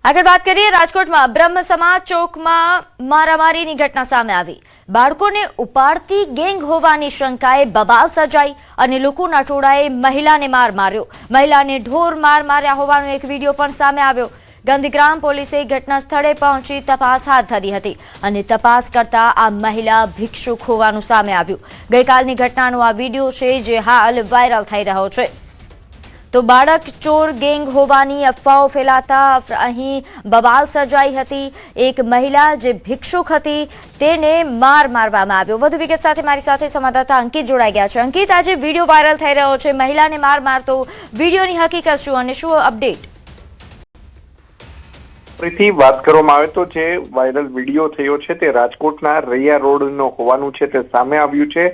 આગળ વાત કરીએ રાજકોટમાં બ્રહ્મ સમાજ ચોકમાં મારામારીની ઘટના સામે આવી। બાળકોને ઉપાડતી ગેંગ હોવાની શંકાએ બબાલ સર્જાઈ અને લોકોના ટોળાએ મહિલાને માર માર્યો। મહિલાને ઢોર માર માર્યા હોવાનો એક વિડીયો પણ સામે આવ્યો। ગાંધીગ્રામ પોલીસે ઘટના સ્થળે પહોંચી તપાસ હાથ ધરી હતી અને તપાસ કરતા આ મહિલા ભિક્ષુક હોવાનું સામે આવ્યું। ગઈકાલની ઘટનાનો આ વિડીયો છે જે હાલ વાયરલ થઈ રહ્યો છે। તો બાળક ચોર ગેંગ હોવાની અફવાઓ ફેલાતા અહીં બબાલ સર્જાઈ હતી। એક મહિલા જે ભિક્ષુક હતી તેને માર મારવામાં આવ્યો। વધુ વિગત સાથે મારી સાથે સંવાદદાતા અંકિત જોડાઈ ગયા છે। અંકિત, આજે વિડીયો વાયરલ થઈ રહ્યો છે, મહિલાને માર મારતો વિડીયોની હકીકત શું અને શું અપડેટ? ફરીથી વાત કરવામાં આવે તો જે વાયરલ વિડીયો થયો છે તે રાજકોટના રૈયા રોડનો હોવાનું છે તે સામે આવ્યું છે।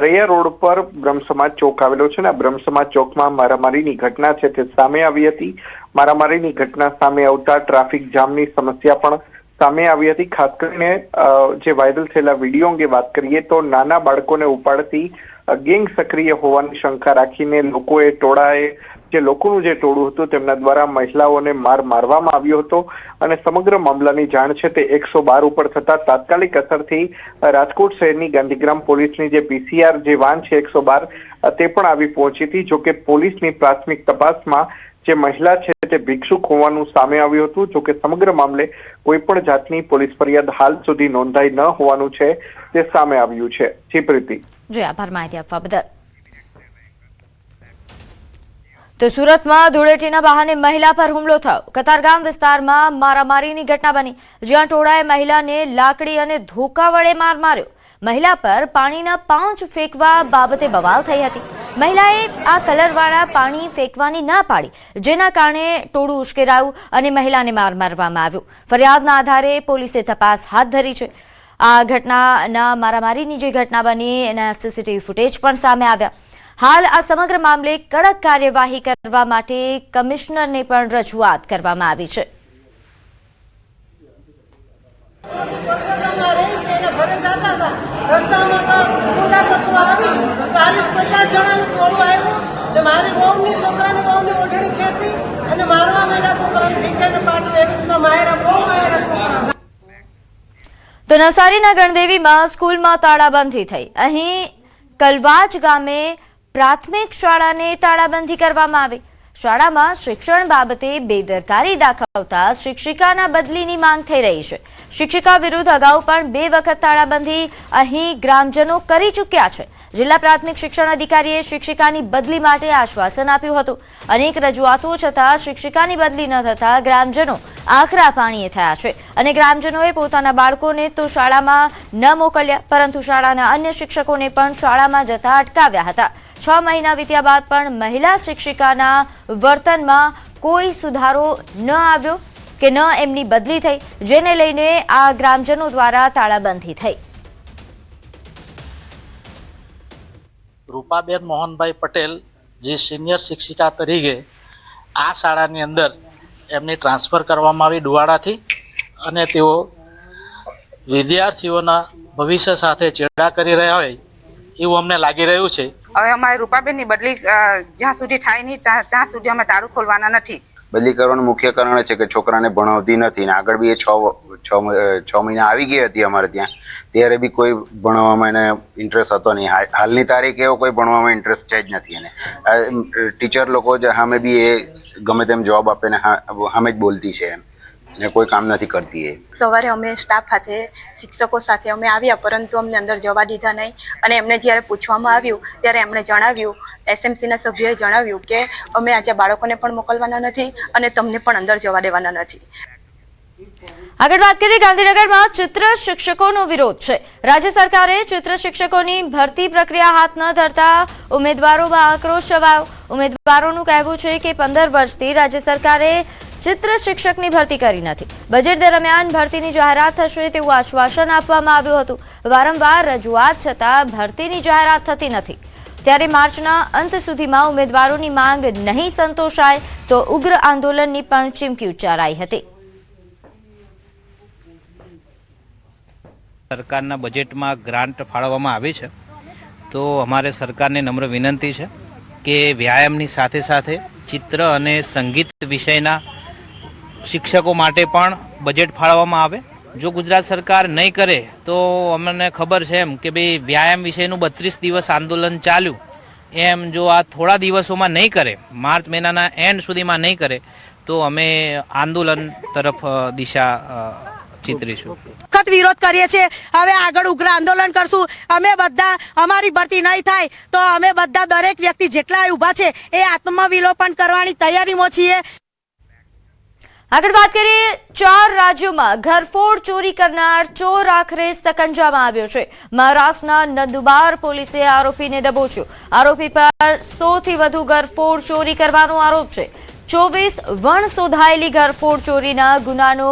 રૈયા રોડ પર બ્રહ્મ સમાજ ચોક આવેલો છે ને બ્રહ્મ સમાજ ચોકમાં મારામારીની ઘટના છે તે સામે આવી હતી। મારામારીની ઘટના સામે આવતા ટ્રાફિક જામની સમસ્યા પણ સામે આવી હતી। ખાસ કરીને જે વાયરલ થયેલા વિડીયો અંગે વાત કરીએ તો નાના બાળકોને ઉપાડતી ગેંગ સક્રિય હોવાની શંકા રાખીને ટોળાએ જે લોકોનું જે ટોળું હતું તેમના દ્વારા મહિલાઓને માર મારવામાં આવ્યો હતો અને સમગ્ર મામલાની જાણ છે તે 112 ઉપર થતા તાત્કાલિક અસરથી રાજકોટ શહેરની ગાંધીગ્રામ પોલીસની જે પીસીઆર જે વાન છે 112 તે પણ આવી પહોંચી હતી। જોકે પોલીસની પ્રાથમિક તપાસમાં જે મહિલા છે તે ભિક્ષુક હોવાનું સામે આવ્યું હતું। જોકે સમગ્ર મામલે કોઈ પણ જાતની પોલીસ ફરિયાદ હાલ સુધી નોંધાઈ ન હોવાનું છે તે સામે આવ્યું છે। જી પ્રીતિ। જી આભાર માહિતી આપવા બદલ। તો સુરતમાં ધૂળેટીના બહાને મહિલા પર હુમલો થયો। કતારગામ વિસ્તારમાં મારામારીની ઘટના બની, જ્યાં ટોળાએ મહિલાને લાકડી અને ધોકા વડે માર માર્યો। મહિલા પર પાણીના પાઉચ ફેંકવા બાબતે બવાલ થઈ હતી। મહિલાએ આ કલરવાળા પાણી ફેંકવાની ના પાડી, જેના કારણે ટોળું ઉશ્કેરાયું અને મહિલાને માર મારવામાં આવ્યો। ફરિયાદના આધારે પોલીસે તપાસ હાથ ધરી છે। આ ઘટનાના મારામારીની જે ઘટના બની એના સીસીટીવી ફૂટેજ પણ સામે આવ્યા। હાલ આ સમગ્ર મામલે કડક કાર્યવાહી કરવા માટે કમિશનરને પણ રજૂઆત કરવામાં આવી છે। તો નવસારીના ગણદેવીમાં સ્કૂલમાં તાળાબંધી થઈ। અહીં કલવાજ ગામે પ્રાથમિક શાળાને તાળાબંધી કરવામાં આવી। શાળામાં શિક્ષણ બાબતે બેદરકારી દાખવતા શિક્ષિકાના બદલીની માંગ થઈ રહી છે। શિક્ષિકા વિરુદ્ધ અગાઉ પણ 2 વખત તાળાબંધી અહીં ગ્રામજનો કરી ચૂક્યા છે। જિલ્લા પ્રાથમિક શિક્ષણ અધિકારીએ શિક્ષિકાની બદલી માટે આશ્વાસન આપ્યું હતું। અનેક રજૂઆતો છતાં શિક્ષિકાની બદલી ન થતા ગ્રામજનો આકરા પાણીએ થયા છે અને ગ્રામજનોએ પોતાના બાળકોને તો શાળામાં ન મોકલ્યા, પરંતુ શાળાના અન્ય શિક્ષકોને પણ શાળામાં જતા અટકાવ્યા હતા। 6 મહિના વીત્યા બાદ પણ મહિલા શિક્ષિકાના વર્તનમાં કોઈ સુધારો ન આવ્યો કે ન એમની બદલી થઈ, જેને લઈને આ ગ્રામજનો દ્વારા તાળાબંધી થઈ। રૂપાબેન મોહનભાઈ પટેલ જે સિનિયર શિક્ષિકા તરીકે આ શાળાની અંદર એમની ટ્રાન્સફર કરવામાં આવી ડુવાડાથી, અને તેઓ વિદ્યાર્થીઓના ભવિષ્ય સાથે ચેડા કરી રહ્યા હોય એવું અમને લાગી રહ્યું છે। હવે અમારે રૂપાબેનની બદલી જ્યાં સુધી થાય નહીં ત્યાં સુધી અમે તાળું ખોલવાના નથી। બદલી કરવાનું મુખ્ય કારણ છે કે છોકરાને ભણાવતી નથી ને આગળ બી એ 6 મહિના આવી ગઈ હતી અમારે ત્યાં, ત્યારે બી કોઈ ભણવામાં એને ઇન્ટરેસ્ટ હતો નહીં। હાલની તારીખે એવો કોઈ ભણવામાં ઇન્ટરેસ્ટ છે જ નથી એને। ટીચર લોકો જ સામે બી એ ગમે તેમ જવાબ આપે ને સામે જ બોલતી છે એમ, ને કોઈ કામ નથી કરતી એ। સવારે અમે સ્ટાફ સાથે શિક્ષકો સાથે અમે આવ્યા, પરંતુ અમને અંદર જવા દીધા નહીં અને એમને જ્યારે પૂછવામાં આવ્યું ત્યારે એમણે જણાવ્યું, એસએમસીના સભ્યોએ જણાવ્યું કે અમે આજે બાળકોને પણ મોકલવાના નથી અને તમને પણ અંદર જવા દેવાના નથી। આગળ વાત કરીએ ગાંધીનગરમાં ચિત્ર શિક્ષકોનો વિરોધ છે। રાજ્ય સરકારે ચિત્ર શિક્ષકોની ભરતી પ્રક્રિયા હાથ ન ધરતા ઉમેદવારોમાં આક્રોશ છવાયો। ઉમેદવારોનું કહેવું છે કે 15 વર્ષથી રાજ્ય સરકારે ચિત્ર શિક્ષકની ભરતી કરી નથી। બજેટ દરમિયાન ભરતીની જાહેરાત થશે તેવું આશ્વાસન આપવામાં આવ્યું હતું। વારંવાર રજૂઆત છતાં ભરતીની જાહેરાત થતી નથી, ત્યારે માર્ચના અંત સુધીમાં ઉમેદવારોની માંગ નહીં સંતોષાય તો ઉગ્ર આંદોલનની પણ ચીમકી ઉચ્ચારાઈ હતી। સરકારના બજેટમાં ગ્રાન્ટ ફાળવવામાં આવી છે, તો અમારે સરકારને નમ્ર વિનંતી છે કે વ્યાયામની સાથે સાથે ચિત્ર અને સંગીત વિષયના શિક્ષકો માટે પણ બજેટ ફાળવવામાં આવે. જો ગુજરાત સરકાર નહીં કરે તો અમને ખબર છે એમ કે ભાઈ વ્યાયામ વિષયનું 32 દિવસ આંદોલન ચાલ્યું એમ જો આ થોડા દિવસોમાં નહીં કરે, માર્ચ મહિનાના એન્ડ સુધીમાં નહીં કરે તો અમે આંદોલન તરફ દિશા ચિતરીશું. સખત વિરોધ કરીએ છીએ. હવે આગળ ઉગ્ર આંદોલન કરશું. અમે બધા, અમારી ભરતી નહીં થાય તો અમે બધા દરેક વ્યક્તિ જેટલા ઊભા છે એ આત્મવિલોપન કરવાની તૈયારીમાં છીએ. આગળ વાત કરીએ, 4 રાજ્યોમાં ઘરફોડ ચોરી કરનાર ચોર આખરે સકંજામાં આવ્યો છે. મહારાષ્ટ્રના નંદુબાર પોલીસે આરોપીને દબોચ્યો. આરોપી પર 100 થી વધુ ઘરફોડ ચોરી કરવાનો આરોપ છે. 24 વણ શોધાયેલી ઘરફોડ ચોરીના ગુનાનો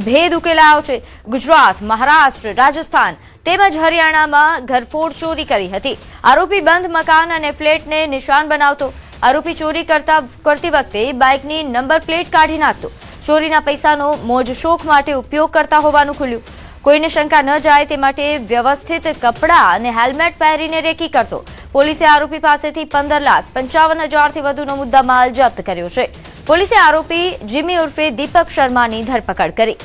ભેદ ઉકેલાયો છે. ગુજરાત, મહારાષ્ટ્ર, રાજસ્થાન તેમજ હરિયાણામાં ઘરફોડ ચોરી કરી હતી. આરોપી બંધ મકાન અને ફ્લેટને નિશાન બનાવતો. આરોપી ચોરી કરતી વખતે બાઇકની નંબર પ્લેટ કાઢી નાખતો. ચોરીના પૈસાનો મોજ શોખ માટે ઉપયોગ કરતા હોવાનું ખુલ્યું. કોઈને શંકા ન જાય તે માટે વ્યવસ્થિત કપડાં અને હેલ્મેટ પહેરીને રેકી કરતો. પોલીસે આરોપી પાસેથી 15,55,000 થી વધુનો મુદ્દામાલ જપ્ત કર્યો છે. પોલીસે આરોપી જીમી ઉર્ફે દીપક શર્માની ધરપકડ કરી.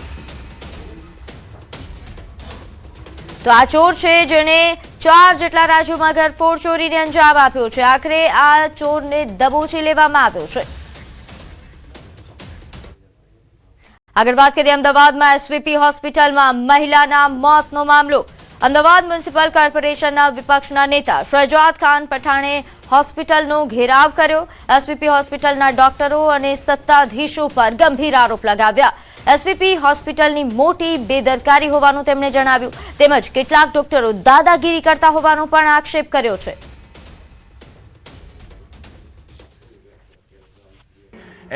તો આ ચોર છે જેણે 4 જેટલા રાજ્યોમાં ઘરફોડ ચોરીને અંજામ આપ્યો છે. આખરે આ ચોરને દબોચી લેવામાં આવ્યો છે. આગળ વાત કરીએ, અમદાવાદમાં એસવીપી હોસ્પિટલમાં મહિલાના મોતનો મામલો. અમદાવાદ મ્યુનિસિપલ કોર્પોરેશનના વિપક્ષના નેતા શહેજાદ ખાન પઠાણે હોસ્પિટલનો ઘેરાવ કર્યો. એસવીપી હોસ્પિટલના ડોક્ટરો અને સત્તાધીશો પર ગંભીર આરોપ લગાવ્યા. એસવીપી હોસ્પિટલની મોટી બેદરકારી હોવાનું તેમણે જણાવ્યું. તેમજ કેટલાક ડોક્ટરો દાદાગીરી કરતા હોવાનો પણ આક્ષેપ કર્યો છે.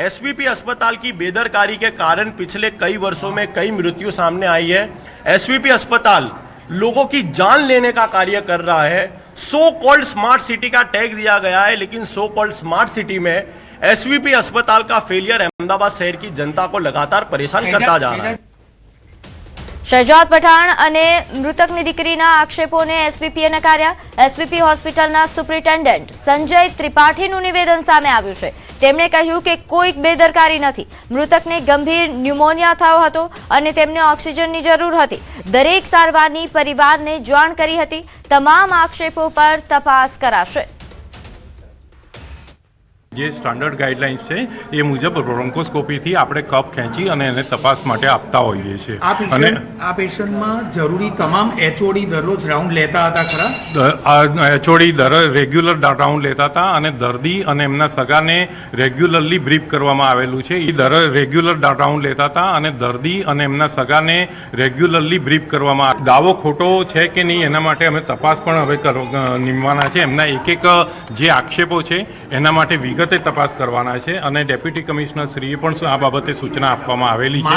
एसवीपी अस्पताल की बेदरकारी के कारण पिछले कई वर्षों में कई मृत्यु सामने आई है. एसवीपी अस्पताल लोगों की जान लेने का कार्य कर रहा है. सो कॉल्ड स्मार्ट सिटी का टैग दिया गया है, लेकिन सो कॉल्ड स्मार्ट सिटी में एसवीपी अस्पताल का फेलियर अहमदाबाद शहर की जनता को लगातार परेशान करता जा रहा है. શહેજાદ પઠાણ અને મૃતકની દીકરીના આક્ષેપોને એસવીપીએ નકાર્યા. એસવીપી હોસ્પિટલના સુપ્રિન્ટેન્ડન્ટ સંજય ત્રિપાઠીનું નિવેદન સામે આવ્યું છે. તેમણે કહ્યું કે કોઈ બેદરકારી નથી. મૃતકને ગંભીર ન્યુમોનિયા થયો હતો અને તેમને ઓક્સિજનની જરૂર હતી. દરેક સારવારની પરિવારને જાણ કરી હતી. તમામ આક્ષેપો પર તપાસ કરાશે. જે સ્ટાન્ડર્ડ ગાઈડલાઇન્સ છે એ મુજબ બ્રોન્કોસ્કોપીથી આપણે કપ ખેંચી અને એને તપાસ માટે આપતા હોઈએ છીએ. અને આ પેશન્ટમાં જરૂરી તમામ એચઓડી દરરોજ રાઉન્ડ લેતા હતા ખરા? એચઓડી રેગ્યુલર રાઉન્ડ લેતા હતા અને દર્દી અને એમના સગાને રેગ્યુલરલી બ્રીફ કરવામાં આવેલું છે. એ રેગ્યુલર રાઉન્ડ લેતા હતા અને દર્દી અને એમના સગાને રેગ્યુલરલી બ્રીફ કરવામાં આવે. દાવો ખોટો છે કે નહીં એના માટે અમે તપાસ પણ હવે નીમવાના છે. એમના એક જે આક્ષેપો છે એના માટે વિગતે તપાસ કરવાના છે અને ડેપ્યુટી કમિશનર શ્રીએ પણ આ બાબતે સૂચના આપવામાં આવેલી છે.